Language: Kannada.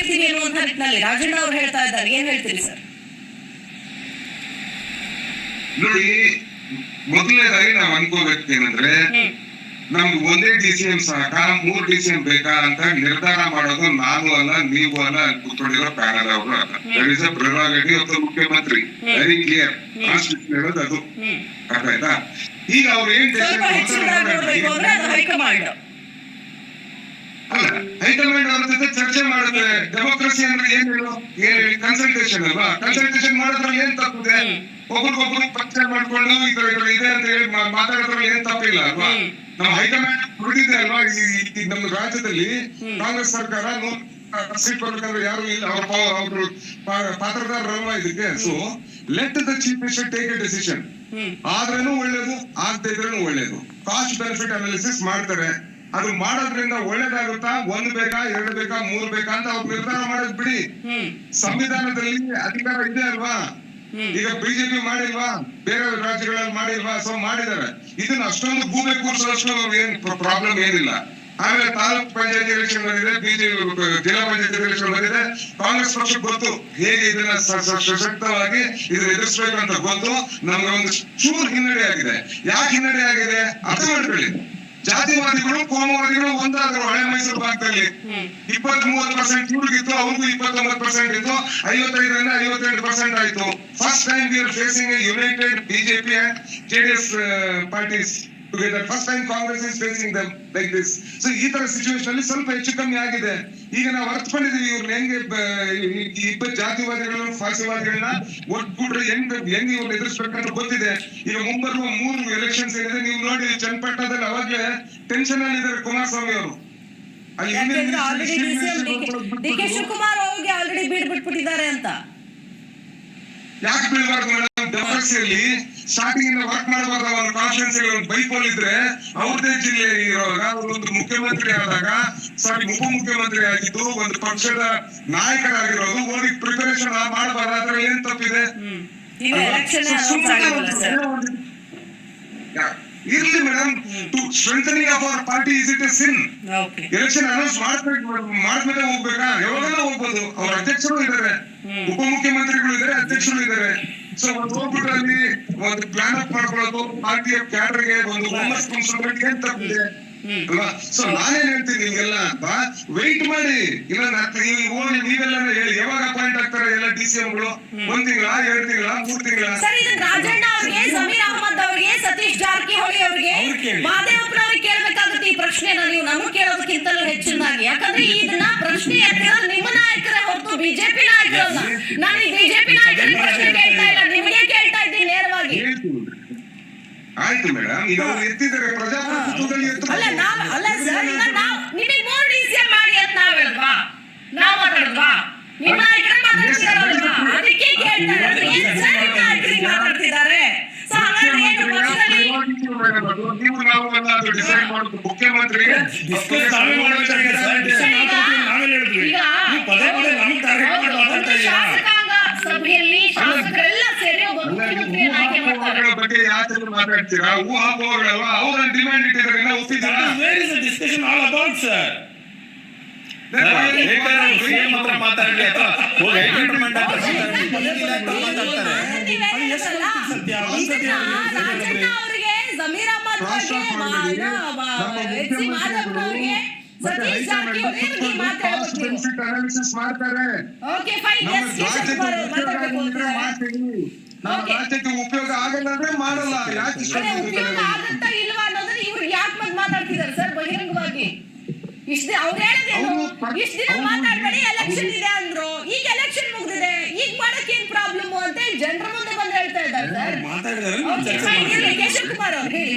ಇರ್ತೀವಿ ಅನ್ನುವಂಥ ನಿಟ್ಟಿನಲ್ಲಿ ರಾಜಣ್ಣ ಅವರು ಹೇಳ್ತಾ ಇದ್ದಾರೆ, ಏನ್ ಹೇಳ್ತೀರಿ ಸರ್? ನೋಡಿ, ಮೊದಲನೇದಾಗಿ ನಾವು ಅನ್ಕೋಬೇಕೇನಂದ್ರೆ ನಮ್ಗೆ ಒಂದೇ DCM ಸಾಕ, 3 DCM ಬೇಕಾ ಅಂತ ನಿರ್ಧಾರ ಮಾಡೋದು ನಾನು ಅಲ್ಲ, ನೀವು ಅಲ್ಲ, ಕೂತ್ಕೊಂಡಿರೋ ಪ್ಯಾನಲ್ ಅವರು ಅಲ್ಲ. That is a prerogative of the ಮುಖ್ಯಮಂತ್ರಿ. ವೆರಿ ಕ್ಲಿಯರ್, ಕಾನ್ಸ್ಟಿಟ್ಯೂಷನ್ ಹೇಳೋದು ಅದು. ಅರ್ಥ ಆಯ್ತಾ? ಈಗ ಅವ್ರು ಏನ್ ಹೈಕಮಾಂಡ್ ಅಲ್ಲ, ಹೈಕಮಾಂಡ್ ಅವ್ರ ಜೊತೆ ಚರ್ಚೆ ಮಾಡುತ್ತೆ. ಡೆಮೋಕ್ರಸಿ ಅಂದ್ರೆ ಏನ್ ಹೇಳಿ ಕನ್ಸಲ್ಟೇಷನ್ ಅಲ್ವಾ? ಕನ್ಸಲ್ಟೇಷನ್ ಮಾಡೋದ್ರಲ್ಲಿ ಏನ್ ತಪ್ಪಿದೆ? ಒಬ್ರಿಗೊಬ್ರು ಪರಿಚಯ ಮಾಡ್ಕೊಂಡು ಇದ್ರ ಇದೆ ಅಂತ ಹೇಳಿ ಮಾತಾಡೋದ್ರಲ್ಲಿ ಏನ್ ತಪ್ಪಿಲ್ಲ ಅಲ್ವಾ? ನಮ್ಮ ಹೈಕಮಾಂಡ್ ಹುಡುಗಿದೆ ಅಲ್ವಾ? ಈ ನಮ್ಮ ರಾಜ್ಯದಲ್ಲಿ ಕಾಂಗ್ರೆಸ್ ಸರ್ಕಾರ ಸೀಟ್ ಬರ್ಬೇಕಂದ್ರೆ ಯಾರು ಇಲ್ಲ, ಅವ್ರು ಪಾತ್ರದಾರರಲ್ವಾ ಇದಕ್ಕೆ. So let the chief minister take a decision. ಆದ್ರೇನು ಒಳ್ಳೇದು, ಆಗದೆ ಇದ್ರೇನು ಒಳ್ಳೇದು. ಕಾಸ್ಟ್ ಬೆನಿಫಿಟ್ ಅನಾಲಿಸಿಸ್ ಮಾಡ್ತಾರೆ. ಅದು ಮಾಡೋದ್ರಿಂದ ಒಳ್ಳೇದಾಗುತ್ತಾ, 1 ಬೇಕಾ 2 ಬೇಕಾ 3 ಬೇಕಾ ಅಂತ ಅವ್ರು ನಿರ್ಧಾರ ಮಾಡೋದ್ ಬಿಡಿ. ಸಂವಿಧಾನದಲ್ಲಿ ಅಧಿಕಾರ ಇದೆ ಅಲ್ವಾ? ಈಗ ಬಿಜೆಪಿ ಮಾಡಿಲ್ವಾ? ಬೇರೆ ರಾಜ್ಯಗಳಲ್ಲಿ ಮಾಡಿಲ್ವಾ? ಸೊ ಮಾಡಿದ್ದಾರೆ. ಇದನ್ನ ಅಷ್ಟೊಂದು ಭೂಮಿ ಕೂರಿಸೋಷ್ಟು ಏನ್ ಪ್ರಾಬ್ಲಮ್ ಏನಿಲ್ಲ. ಆಮೇಲೆ ತಾಲೂಕ್ ಪಂಚಾಯತ್ ಎಲೆಕ್ಷನ್ ಬಂದಿದೆ, ಬಿಜೆಪಿ ಜಿಲ್ಲಾ ಪಂಚಾಯತ್ ಎಲೆಕ್ಷನ್ ಬಂದಿದೆ. ಕಾಂಗ್ರೆಸ್ ಪಕ್ಷಕ್ಕೆ ಗೊತ್ತು ಹೇಗೆ ಇದನ್ನ ಸಶಕ್ತವಾಗಿ ಇದನ್ನ ಎದುರಿಸಬೇಕು ಅಂತ ಗೊತ್ತು. ನಮ್ಗೆ ಒಂದು ಚೂರು ಹಿನ್ನಡೆ ಆಗಿದೆ. ಯಾಕೆ ಹಿನ್ನಡೆ ಆಗಿದೆ ಅರ್ಥ ಮಾಡ್ಕೊಳ್ಳಿ. ಜಾತಿವಾದಿಗಳು ಕೋಮುವಾದಿಗಳು ಒಂದಾದ್ರು ಹಳೆ ಮೈಸೂರು ಭಾಗದಲ್ಲಿ 20-30% ಇವ್ರಿಗಿತ್ತು, ಅವ್ರಿಗೂ 29% ಇತ್ತು. 55ರಿಂದ 58% ಆಯ್ತು. First time we are facing A United BJP and JDS parties together. First time Congress is facing dum like this. So ಈ ತರ ಸಿಚುವೇಶನ್ ಅಲ್ಲಿ ಸ್ವಲ್ಪ ಹೆಚ್ಚು ಕಮ್ಮಿ ಆಗಿದೆ. ಈಗ ನಾವು ಅರ್ಥಕೊಂಡಿದೀವಿ ಇವ್ರನ್ನ ಹೆಂಗೆ ಇಬ್ಬರು ಜಾತಿವಾದಿಗಳನ್ನ ಫಾಸಿವಾದಿಗಳನ್ನ ಒಟ್ಬಿಟ್ರೆ ಹೆಂಗ್ ಇವ್ರನ್ನ ಎದುರಿಸ್ಬೇಕಂತ ಗೊತ್ತಿದೆ. ಈಗ ಮುಂಬರುವ 3 ಎಲೆಕ್ಷನ್ಸ್ ಏನಿದೆ ನೀವು ನೋಡಿ, ಚನ್ನಪಟ್ಟಣದಲ್ಲಿ ಅವಾಗ್ಲೇ ಟೆನ್ಷನ್ ಅಲ್ಲಿ ಇದ್ದಾರೆ ಕುಮಾರಸ್ವಾಮಿ ಅವರು. DK ಶಿವಕುಮಾರ್ ಅವ್ರಿಗೆ ಆಲ್ರೆಡಿ ಬಿಟ್ಬಿಟ್ಟಿದ್ದಾರೆ ಅಂತ. ಯಾಕೆ ಬೀಳ್ಬಾರ್ದು ಮೇಡಮ್? ಡೆಮೋಕ್ರಸಿಯಲ್ಲಿ ಸ್ಟಾರ್ಟಿಂಗ್ ಇಂದ ವರ್ಕ್ ಮಾಡಬಾರ್ದ? ಒಂದು ಕಾನ್ಫಿಡೆನ್ಸ್ ಬೈಪೋಲ್ ಇದ್ರೆ ಅವ್ರದೇ ಜಿಲ್ಲೆ ಇರುವಾಗ, ಒಂದು ಮುಖ್ಯಮಂತ್ರಿ ಆದಾಗ, ಉಪಮುಖ್ಯಮಂತ್ರಿ ಆಗಿದ್ದು, ಒಂದು ಪಕ್ಷದ ನಾಯಕರಾಗಿರೋದು, ಹೋಗಿ ಪ್ರಿಪರೇಷನ್ ಮಾಡಬಾರ್ದು. ಅದ್ರಲ್ಲಿ ಏನ್ ತಪ್ಪಿದೆ? ಇರ್ಲಿ madam, to strengthening of our party is it a sin? Election announce ಮಾಡ್ಮೇಲೆ ಹೋಗ್ಬೇಕಾ? ಯಾವಾಗೆಲ್ಲ ಹೋಗ್ಬೋದು. ಅವ್ರ ಅಧ್ಯಕ್ಷರು ಇದ್ದಾರೆ, ಉಪಮುಖ್ಯಮಂತ್ರಿಗಳು ಇದ್ದಾರೆ, ಅಧ್ಯಕ್ಷರು ಇದ್ದಾರೆ. ಸೊ ಒಂದು ಹೋಗ್ಬಿಟ್ಟು ಅಲ್ಲಿ ಒಂದು ಪ್ಲಾನ್ ಅಪ್ ಮಾಡ್ಕೊಳ್ಳೋದು, ಪಾರ್ಟಿಯ ಕ್ಯಾಡರ್ಗೆ ಒಂದು ಹುಮ್ಮಸ್ ತುಂಬಿಸೋದ್ರಲ್ಲಿ ಏನ್ ತಪ್ಪಿದೆ ಅಲ್ವಾ? ಸೊ ನಾನೇನ್ ಹೇಳ್ತೀನಿ ನಿಮ್ಗೆಲ್ಲ ಅಂತ, ವೆಯ್ಟ್ ಮಾಡಿ. ಇಲ್ಲ ಹೋಗಿ ನೀವೆಲ್ಲ ಹೇಳಿ ಯಾವಾಗ ಅಪಾಯಿಂಟ್ ಆಗ್ತಾರೆ ಎಲ್ಲ DCMಗಳು? 1 ತಿಂಗಳ, 2 ತಿಂಗಳ, 3 ತಿಂಗಳ? ರಾಜಣ್ಣ ಅವ್ರಿಗೆ, ಜಮೀರ್ ಅಹಮದ್ ಅವ್ರಿಗೆ, ಸತೀಶ್ ಜಾರಕಿಹೊಳಿ ಅವ್ರಿಗೆ, ಮಾದೇವಪ್ಪನವ್ರಿಗೆ ಕೇಳ್ಬೇಕಾಗುತ್ತೆ ಈ ಪ್ರಶ್ನೆನ. ನೀವು ನಮಗ್ ಕೇಳೋದಕ್ಕಿಂತಲೂ ಹೆಚ್ಚಿನಾಗಿ. ಯಾಕಂದ್ರೆ ಇದನ್ನ ಪ್ರಶ್ನೆ ಎತ್ತಿರೋದು ನಿಮ್ಮ ನಾಯಕರೇ ಹೊರತು ಬಿಜೆಪಿ ನಾಯಕರಲ್ಲ. ನಾನು ಈ ಬಿಜೆಪಿ ನಾಯಕರಿಗೆ ಪ್ರಶ್ನೆ ಕೇಳ್ತಾ ಇಲ್ಲ, ನಿಮಗೆ ಕೇಳ್ತಾ ಇದ್ದೀನಿ ನೇರವಾಗಿ. ಆಯ್ತು ಮೇಡಮ್, ಈಗ ಅವ್ರು ಎತ್ತಿದ್ದಾರೆ ಪ್ರಜಾಪ್ರಭುತ್ವದಲ್ಲಿ. ಅಲ್ಲ ಸರ್, ಈಗ ನಿಮಗೆ 3 DCM ಮಾಡಿ ಅಂತ ನಾವ್ ಹೇಳಿದ್ವಾ? ನಾವ್ ಮಾತಾಡಿದ್ವಾ? ನಿಮ್ಮ ನಾಯಕರೇ ಮಾತಾಡ್ತಿದಾರಲ್ವಾ? ಅದಕ್ಕೆ ಕೇಳ್ತಾ ಇರೋದು. ಏನ್ ಸರ್ ನಿಮ್ಮ ನಾಯಕರಿಗೆ ಮಾತಾಡ್ತಿದ್ದಾರೆ? ಸೊ ಹಾಗಾದ್ರೆ ಏನು ಪಕ್ಷದಲ್ಲಿ ನೀವು ನಾವು ಎಲ್ಲ ಡಿಸೈಡ್ ಮಾಡೋದು ಮುಖ್ಯಮಂತ್ರಿ ಶಾಸಕಾಂಗ ಸಭೆಯಲ್ಲಿ ಶಾಸಕರೆಲ್ಲ ಸೇರಿ ಒಬ್ಬ ಮುಖ್ಯಮಂತ್ರಿಯನ್ನ ಆಯ್ಕೆ ಮಾಡ್ತಾರೆ. ಬಗ್ಗೆ ಯಾಕೆ ಮಾತಾಡ್ತೀರಾ? ಊಹಾಪೋಹಗಳಲ್ವಾ? ಅವ್ರ ಡಿಮ್ಯಾಂಡ್ ಇಟ್ಟಿದ್ದಾರೆ, ನಾವು ಒಪ್ಪಿದ್ದೀರಾ? Where is the discussion all about, sir? ಅವರಿಗೆ, ಜಮೀರ್ ಅಹಮದ್ ಅವ್ರಿಗೆ, ಮಾದೇವಪ್ಪನವ್ರಿಗೆ, ಸತೀಶ್ ಜಾರಕಿಹೊಳಿ ಅನಾಲಿಸಿಸ್ ಮಾಡ್ತಾರೆ. ಓಕೆ ಫೈನ್, ನಮ್ಮ ರಾಜ್ಯಕ್ಕೆ ಉಪಯೋಗ ಆಗಲ್ಲ ಅಂದ್ರೆ ಮಾಡಲ್ಲ. ಯಾಕೆ ಉಪಯೋಗ ಆಗತ್ತಾ ಇಲ್ವಾ ಅನ್ನೋದನ್ನ ಇವ್ರು ಯಾಕೆ ಮಾತಾಡ್ತಿದ್ದಾರೆ ಸರ್ ಬಹಿರಂಗವಾಗಿ? ಅವ್ರು ಹೇಳೋದೇನು, ಇಷ್ಟ ದಿನ ಮಾತಾಡ್ಬೇಡಿ, ಎಲೆಕ್ಷನ್ ಇದೆ ಅಂದ್ರು. ಈಗ ಎಲೆಕ್ಷನ್ ಮುಗ್ದಿದೆ, ಈಗ ಮಾಡಕ್ ಏನ್ ಪ್ರಾಬ್ಲಮ್ ಅಂತ ಜನರ ಮುಂದೆ ಬಂದು ಹೇಳ್ತಾ ಇದ್ದಾರೆ ಸರ್. ಕೇಶವ್ ಕುಮಾರ್ ಅವ್ರು ಹೇಳಿ.